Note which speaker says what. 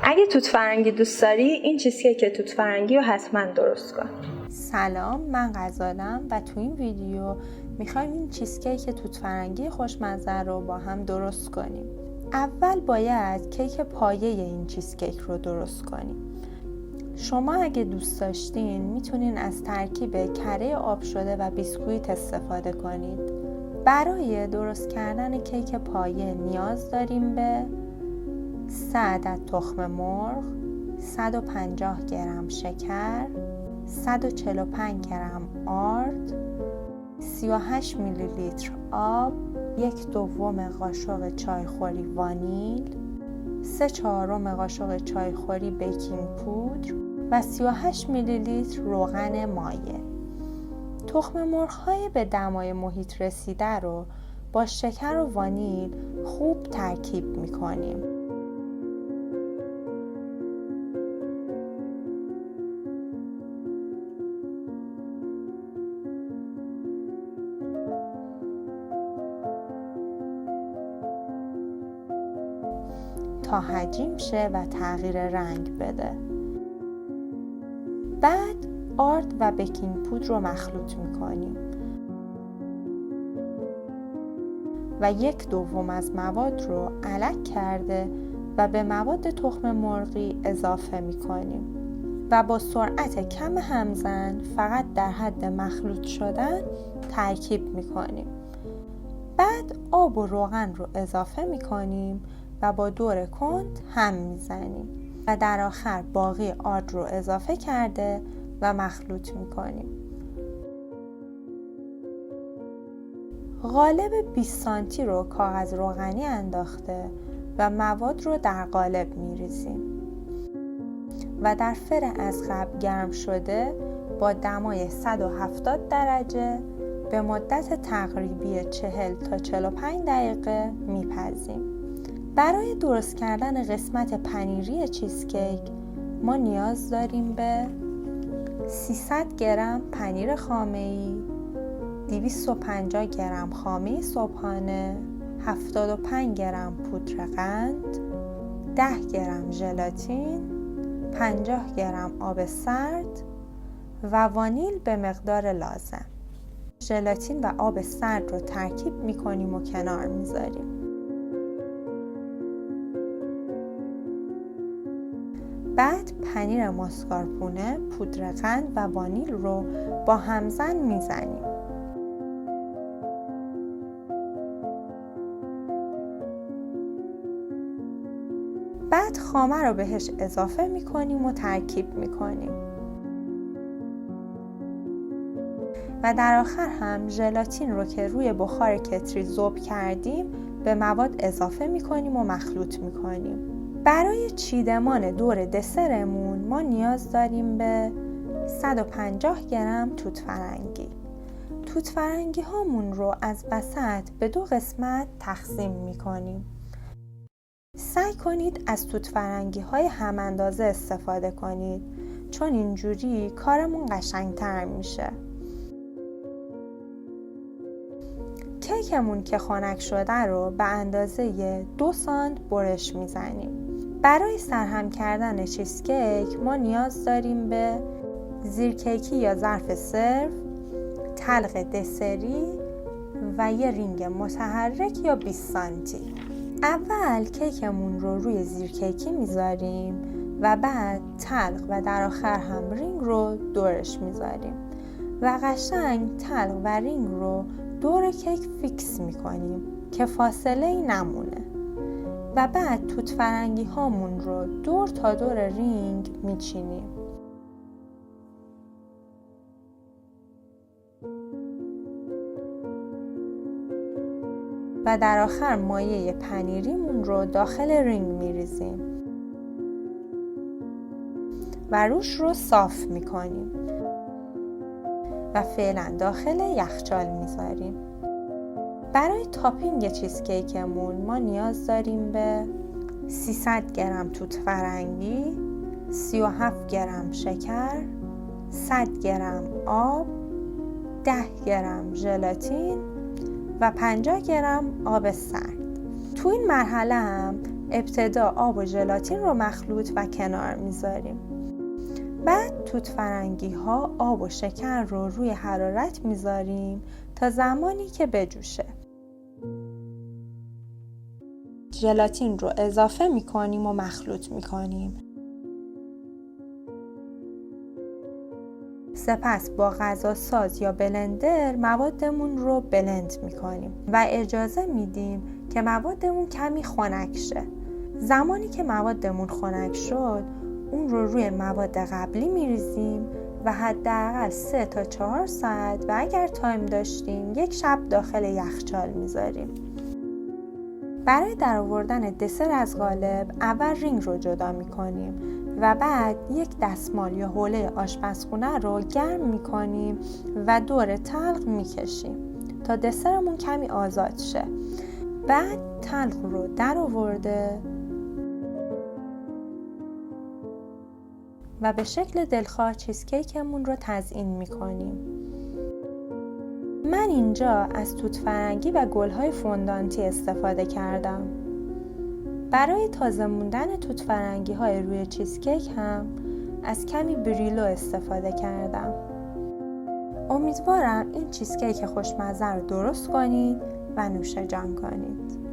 Speaker 1: اگه توت فرنگی دوست داری این چیزکیک توت فرنگی رو حتما درست کن.
Speaker 2: سلام، من غزالم و تو این ویدیو میخوایم این چیزکیک توت فرنگی خوشمزه رو با هم درست کنیم. اول باید کیک پایه این چیزکیک رو درست کنیم. شما اگه دوست داشتین میتونین از ترکیب کره آب شده و بیسکویت استفاده کنید. برای درست کردن کیک پایه نیاز داریم به 3 عدد تخم مرغ، 150 گرم شکر، 145 گرم آرد، 38 میلی لیتر آب، 1/2 قاشق چایخوری وانیل، 3/4 قاشق چایخوری بیکینگ پودر و 38 میلی لیتر روغن مایع. تخم مرغ‌های به دمای محیط رسیده رو با شکر و وانیل خوب ترکیب می‌کنیم. تا هجین شه و تغییر رنگ بده. بعد آرد و بیکینگ پودر رو مخلوط میکنیم و 1/2 از مواد رو الگ کرده و به مواد تخم مرغی اضافه میکنیم و با سرعت کم همزن فقط در حد مخلوط شدن ترکیب میکنیم. بعد آب و روغن رو اضافه میکنیم و با دور کند هم میزنیم و در آخر باقی آرد رو اضافه کرده و مخلوط میکنیم. قالب 20 سانتی رو کاغذ روغنی انداخته و مواد رو در قالب میریزیم و در فر از قبل گرم شده با دمای 170 درجه به مدت تقریبی 40 تا 45 دقیقه میپزیم. برای درست کردن قسمت پنیری چیزکیک ما نیاز داریم به 300 گرم پنیر خامه‌ای، 250 گرم خامه صبحانه، 75 گرم پودر قند، 10 گرم ژلاتین، 50 گرم آب سرد و وانیل به مقدار لازم. ژلاتین و آب سرد رو ترکیب می‌کنیم و کنار می‌ذاریم. بعد پنیر ماسکارپونه، پودر قند و وانیل رو با همزن میزنیم. بعد خامه رو بهش اضافه میکنیم و ترکیب میکنیم. و در آخر هم ژلاتین رو که روی بخار کتری ذوب کردیم به مواد اضافه میکنیم و مخلوط میکنیم. برای چیدمان دور دسرمون ما نیاز داریم به 150 گرم توت فرنگی. توت فرنگی هامون رو از وسط به 2 قسمت تقسیم میکنیم. سعی کنید از توت فرنگی های هم اندازه استفاده کنید چون اینجوری کارمون قشنگتر میشه. کیکمون که خنک شده رو به اندازه 2 سانت برش میزنیم. برای سرهم کردن چیزکیک ما نیاز داریم به زیرکیکی یا ظرف سرو، تلق دسری و یه رینگ متحرک یا 20 سانتی. اول کیکمون رو روی زیرکیکی میذاریم و بعد تلق و در آخر هم رینگ رو دورش میذاریم و قشنگ تلق و رینگ رو دور کیک فیکس میکنیم که فاصله ای نمونه و بعد توت فرنگی هامون رو دور تا دور رینگ میچینیم. و در آخر مایه پنیریمون رو داخل رینگ میریزیم و روش رو صاف میکنیم و فعلا داخل یخچال میذاریم. برای تاپینگ چیزکیکمون ما نیاز داریم به 300 گرم توت فرنگی، 37 گرم شکر، 100 گرم آب، 10 گرم ژلاتین و 50 گرم آب سرد. تو این مرحله هم ابتدا آب و ژلاتین رو مخلوط و کنار میذاریم. بعد توت فرنگی ها آب و شکر رو روی حرارت میذاریم تا زمانی که بجوشه. ژلاتین رو اضافه میکنیم و مخلوط میکنیم. سپس با غذاساز یا بلندر موادمون رو بلند میکنیم و اجازه میدیم که موادمون کمی خنک شه. زمانی که موادمون خنک شد، اون رو روی مواد قبلی میریزیم و حداقل 3 تا 4 ساعت و اگر تایم داشتیم 1 شب داخل یخچال میذاریم. برای درآوردن دسر از قالب اول رینگ رو جدا میکنیم و بعد یک دستمال یا حوله آشپزخونه رو گرم میکنیم و دور تلق میکشیم تا دسرمون کمی آزاد شه. بعد تلق رو درآورده و به شکل دلخواه چیزکیکمون رو تزیین میکنیم. من اینجا از توت فرنگی و گل‌های فوندانتی استفاده کردم. برای تازه موندن توت فرنگی های روی چیزکیک هم از کمی بریلو استفاده کردم. امیدوارم این چیزکیک خوشمزه رو درست کنید و نوش جان کنید.